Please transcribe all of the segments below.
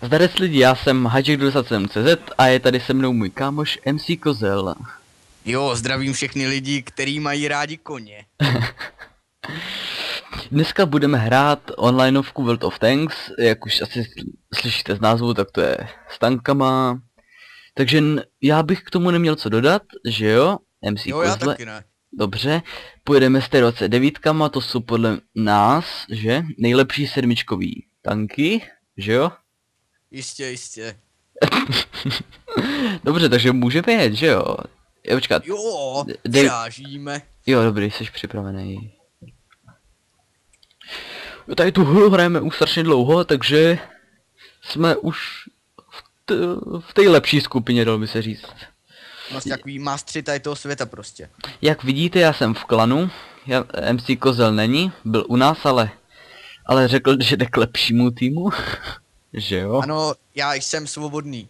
Zdarec lidi, já jsem Haček27CZ a je tady se mnou můj kámoš MC Kozel. Jo, zdravím všechny lidi, kteří mají rádi koně. Dneska budeme hrát onlineovku World of Tanks, jak už asi slyšíte z názvu, tak to je s tankama. Takže já bych k tomu neměl co dodat, že jo? MC Jo, Kozle. já taky ne. Dobře, pojedeme s T29kama, to jsou podle nás, že? Nejlepší sedmičkový tanky, že jo? Jistě, jistě. Dobře, takže můžeme jet, že jo? Jo, počkat. Jo, Dej- vyrážíme. Jo, dobrý, jsi připravený. Jo, tady tu hru hrajeme už strašně dlouho, takže jsme už v té lepší skupině, dalo by se říct. Vlastně takový mástři tady toho světa prostě. Jak vidíte, já jsem v klanu, MC Kozel není, byl u nás, ale řekl, že jde k lepšímu týmu, že jo? Ano, já jsem svobodný.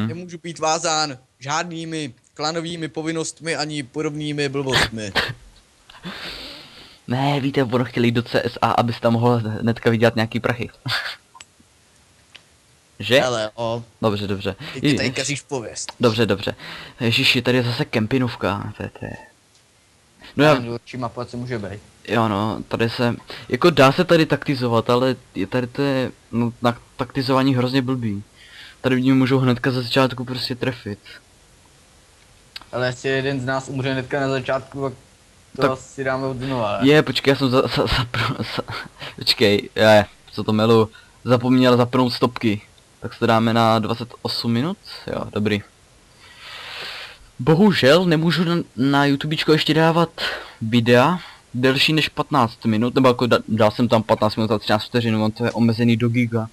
Nemůžu být vázán žádnými klanovými povinnostmi ani podobnými blbostmi. Ne, víte, ono chtěli jít do CSA, abys tam mohl hnedka vydělat nějaký prachy. Že? Ale Dobře, dobře. teď ty tady kazíš pověst. Dobře. Ježiši, tady je zase kempinovka, to je. No já, Určitě mapa, co může být. jo no, tady se, jako dá se tady taktizovat, ale je tady to je, no, na taktizování hrozně blbý. Tady mě můžou hnedka za začátku prostě trefit. Ale jestli jeden z nás umře hnedka na začátku, to Tak- si dáme od znova. Je, počkej, já jsem počkej, co to milu, zapomněl zapnout stopky. Tak se to dáme na 28 minut, jo, dobrý. Bohužel nemůžu na YouTubečko ještě dávat videa delší než 15 minut, nebo jako dal jsem tam 15 minut a 13 vteřin, on to je omezený do giga.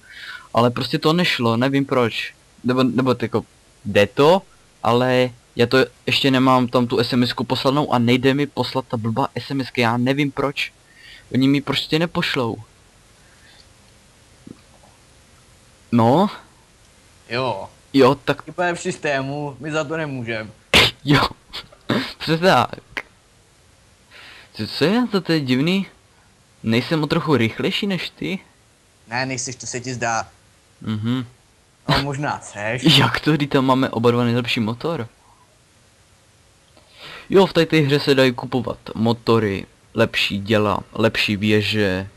Ale prostě to nešlo, nevím proč. Nebo jako jde to, ale já to ještě nemám tam tu SMS-ku poslanou a nejde mi poslat ta blbá SMS-ka, já nevím proč. Oni mi prostě nepošlou. No, Jo, tak chyba je v systému, my za to nemůžeme. jo, přesně tak. Co je to je divný? Nejsem o trochu rychlejší než ty? Ne, nejsiš, to se ti zdá. Mhm. No možná seš. Jak to, když tam máme oba dva nejlepší motor? Jo, v té hře se dají kupovat motory, lepší děla, lepší věže,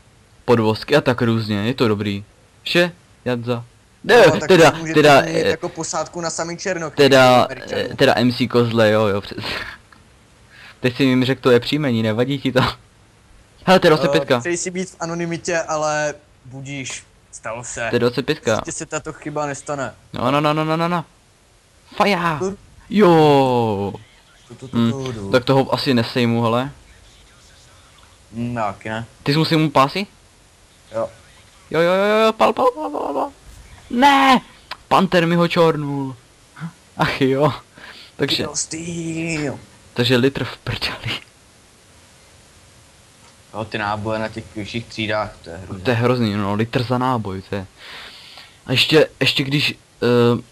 podvozky a tak různě, je to dobrý. Vše? Jadza. Ne, No, tak můžete teda, mít jako posádku na samý černok. teda MC Kozle, jo, přes. Teď si mi řekl, to je příjmení, nevadí ti to? Hele, to je 25. Přeji si být v anonymitě, ale budíš, stalo se. To je 25. Prostě se tato chyba nestane. No. Faja! Jo. Tak toho asi nesejmu, hele. Tak, ne? Ty jsi musel mu pásy? Jo. Jo, pal. Ne! Panter mi ho čornul. Ach jo. Takže litr v prdeli. Jo, ty náboje na těch vyšších třídách, to je hrozný. To je hrozný, no, litr za náboj, to je. A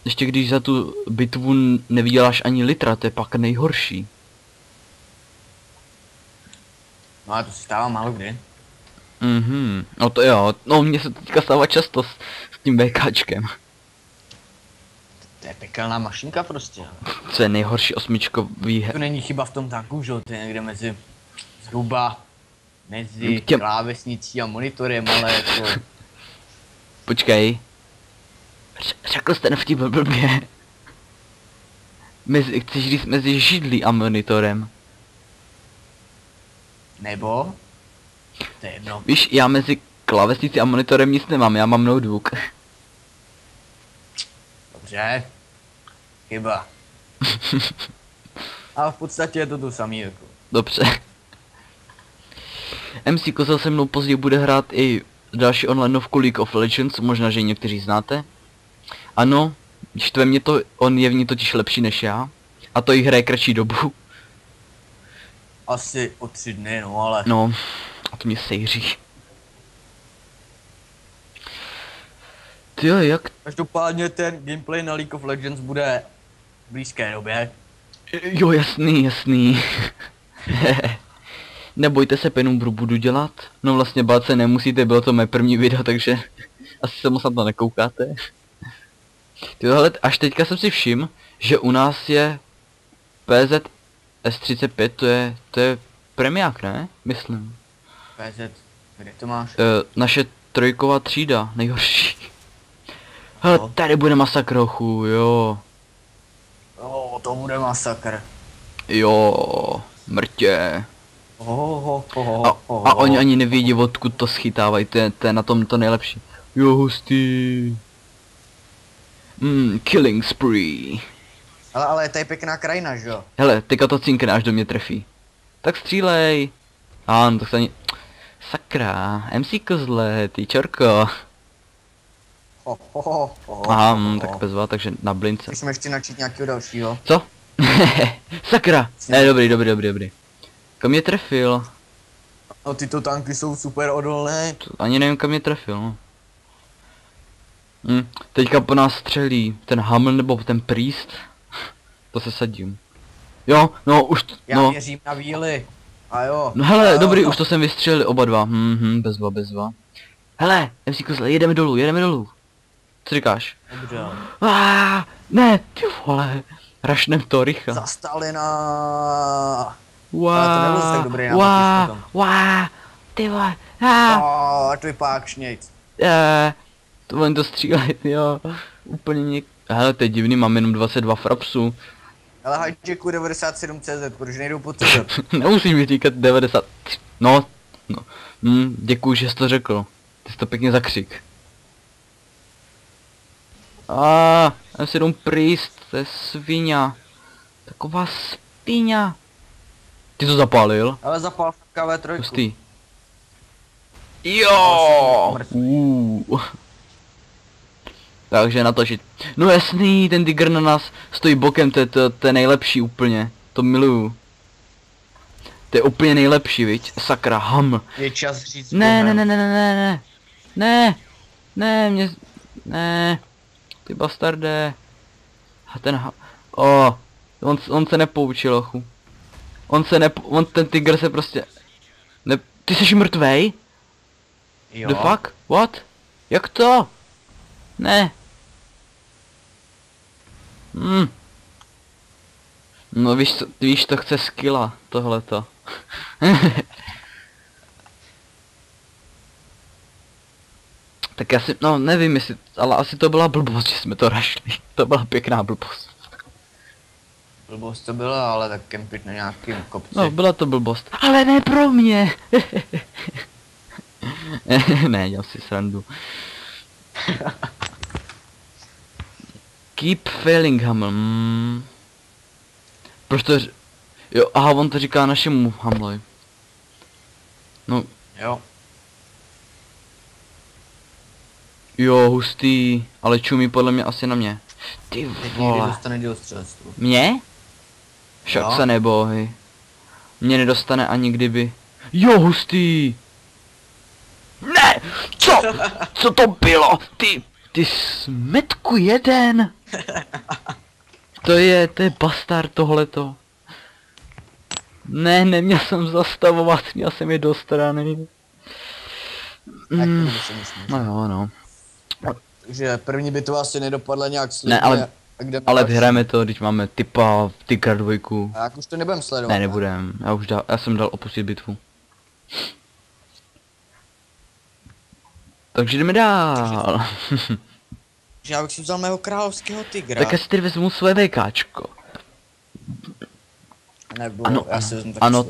ještě když za tu bitvu nevyděláš ani litra, to je pak nejhorší. No ale to se stává málo kdy. No to jo, no mně se to teďka stává často s tím BKčkem. To je pekelná mašinka prostě. Co je nejhorší osmičkový To není chyba v tom tanku, že jo, to je někde zhruba mezi Těm- klávesnicí a monitorem, ale jako... Počkej. Řekl jste vtip blbě. Chceš říct mezi židlí a monitorem. Nebo? To je jedno. Víš, já mezi klávesnicí a monitorem nic nemám, já mám notebook. Dobře. Chyba. A v podstatě je to to samý jako. Dobře. MC Kozel se mnou později bude hrát i další onlineovku League of Legends, možná, že ji někteří znáte. Ano, štve mě to, on je v ní totiž lepší než já. A to jí hraje kratší dobu. Asi o 3 dny, no ale... No, a to mě sejří. Tyjo, jak... Každopádně ten gameplay na League of Legends bude v blízké době. Jo, jasný. Nebojte se, Penumbru budu dělat. No vlastně bát se nemusíte, bylo to mé první video, takže asi se moc na to nekoukáte. Tyhle, až teďka jsem si všiml, že u nás je PZ S35, to je premiák, ne? Myslím. PZ, kde to máš? Naše trojková třída, nejhorší. Hele, tady bude masakrochu, jo. Jo, to bude masakr. Jo, mrtě. A oni ani nevědí, odkud to schytávají, to je na tom to nejlepší. Jo, hustý. Killing spree. Ale to je pěkná krajina, že jo? Hele, teďka to cinkne, až do mě trefí. Tak střílej. No to se ani... Sakra, MC kozle, ty čorko. Aha, tak bezva, takže na blince. Musíme ještě načít nějakého dalšího. Co? Sakra! Ne, dobrý. Kam mě trefil? No tyto tanky jsou super odolné. Ani nevím, kam mě trefil, no. Teďka po nás střelí ten Haml nebo ten Priest. To se sadím. Jo, no už Já věřím na víly. A jo. No hele, dobrý, už to jsem vystřelili oba dva. Bezva. Hele, MC Kozle, jedeme dolů. Co říkáš? Dobře. Ne, ty vole. Rašnem to rychle. Za Stalina. Ale to nebyl tak dobrý nápad. Ty vole. To vypadá kšnějc. To oni to střílejí, jo. Úplně hele, to je divný, mám jenom 22 frapsů. Ale hajčeku 97 CZ, protože nejdou po CZ. Nemusíš mi říkat 90. No. Děkuji, že jsi to řekl. Ty jsi to pěkně zakřik. M7 Priest, to je sviňa. Taková sviňa. Ty to zapálil? Ale zapál KV3. Hustý. Jo. Takže natočit. No jasný, ten Tiger na nás stojí bokem, to je nejlepší úplně. To miluju. To je úplně nejlepší, viď? Sakra, Haml. Je čas říct. Ne. Ty bastarde. A ten on se nepoučil, ochu. Ten Tiger se prostě... Ty jsi mrtvej? Jo. The fuck? What? Jak to? Ne. No víš, to chce skilla, tohleto. Tak já si, no nevím jestli, ale asi to byla blbost, že jsme to rašli. To byla pěkná blbost. Blbost to byla, ale tak kempit na nějakým kopci. No, byla to blbost. Ale ne pro mě. Ne, dělám si srandu. Keep failing, Haml. Proč to... Jo, aha, on to říká našemu Hamlovi. No. Jo. Jo, hustý, ale čumí podle mě asi na mě. Ty vole. Dostane dělostřelectvo. Mě? Však jo. Se nebohy. Mě nedostane ani kdyby. Jo, hustý. Ne! Co to bylo? Ty smetku jeden! To je bastard tohleto. Ne, neměl jsem zastavovat, měl jsem je do strany. No jo, no. Takže první bitva asi nedopadla nějak slibně. Ne, ale vyhrajeme to, když máme typa Tigra 2. A jak už to nebudem sledovat? Ne, nebudem. Já jsem dal opustit bitvu. Takže jdeme dál. Že já bych si vzal mého královského tygra. Tak já si teď vezmu své VKčko. Nebo ano, já si vezmu ano,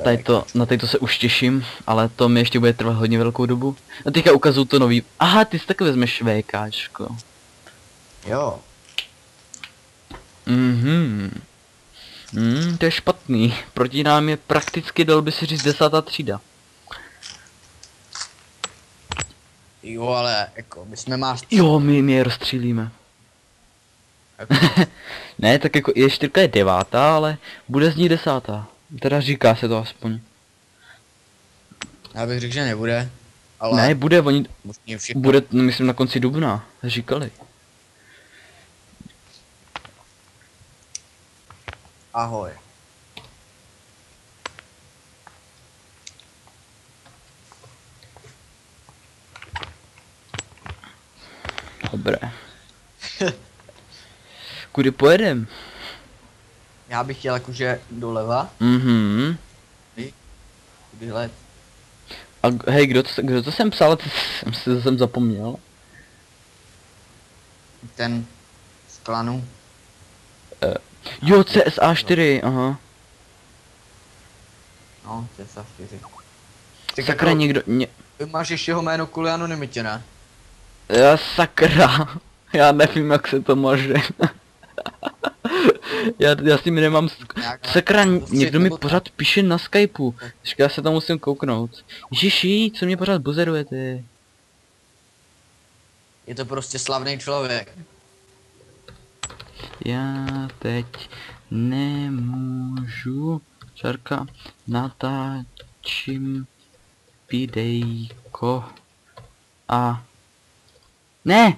na této se už těším, ale to mi ještě bude trvat hodně velkou dobu. A teďka ukazuju to nový. Aha, ty si taky vezmeš VKčko. Jo. To je špatný. Proti nám je prakticky, dal by si říct, 10. třída. Jo, ale jako, my jsme máš... Jo, my je rozstřílíme. Ne, tak jako je 9, ale bude z ní 10. Teda říká se to aspoň. Já bych řekl, že nebude. Ale... Ne, bude, oni... Bude, no, myslím, na konci dubna. Říkali. Ahoj. Dobré. Kudy pojedem? Já bych chtěl jakože doleva. Mhm. Kudyhle. A hej, kdo to jsem psal? Jsem zapomněl. Ten z klanu. Jo, CSA4, aha. No, CSA4. Sakra, někdo, Ty máš ještě jeho jméno kvůli anonymitě, ne? Já sakra. Já nevím, jak se to může. já s tím nemám... Sakra, někdo mi pořád píše na Skypeu. Počkej, já se tam musím kouknout. Ježiši, co mě pořád buzerujete? Je to prostě slavný člověk. Já teď nemůžu. Čarka, natáčím videjko. A... Ne!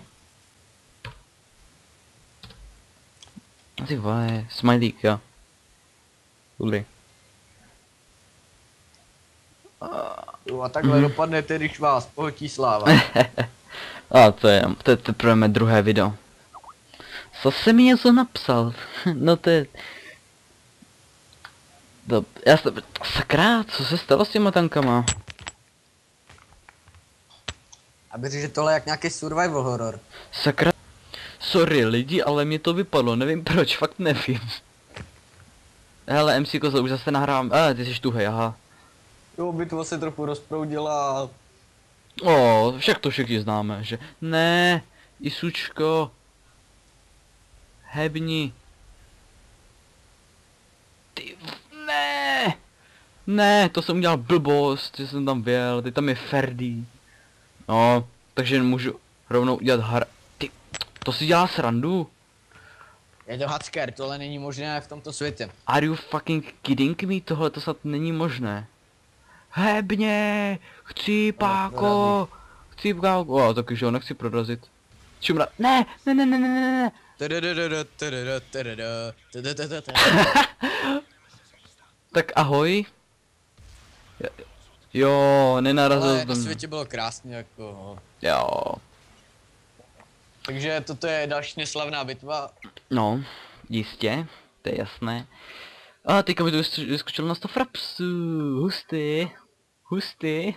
Ty vole, smajlík, jo. Uli. A takhle dopadnete, když vás pohltí sláva. A to je teprve mé druhé video. Zase mi něco napsal. No to je... Sakra, co se stalo s těma tankama? Aby řekl, že tohle je jak nějaký survival horror. Sakra. Sorry lidi, ale mě to vypadlo, nevím proč, fakt nevím. Hele, MC Kozo, už zase nahrávám, ty jsi tuhej, aha. Jo, bitva se trochu rozproudila. Však to všichni známe, že? Ne, Isučko. Hebni. Ne, to jsem udělal blbost, že jsem tam vjel, teď tam je Ferdy. No, takže můžu rovnou udělat to si dělá srandu? Je to hacker, tohle není možné v tomto světě. Are you fucking kidding me? Tohle to snad není možné. Hebně! Chcípáko! Chcípáko! Tak už ho nechci prorazit. Čumra... Ne! Tak ahoj. Jo, nenarazil ale jsem. na světě bylo krásně jako... Jo. Takže toto je další neslavná bitva. No, jistě, to je jasné. A teďka mi to vyskočilo na 100 frapsů, hustý.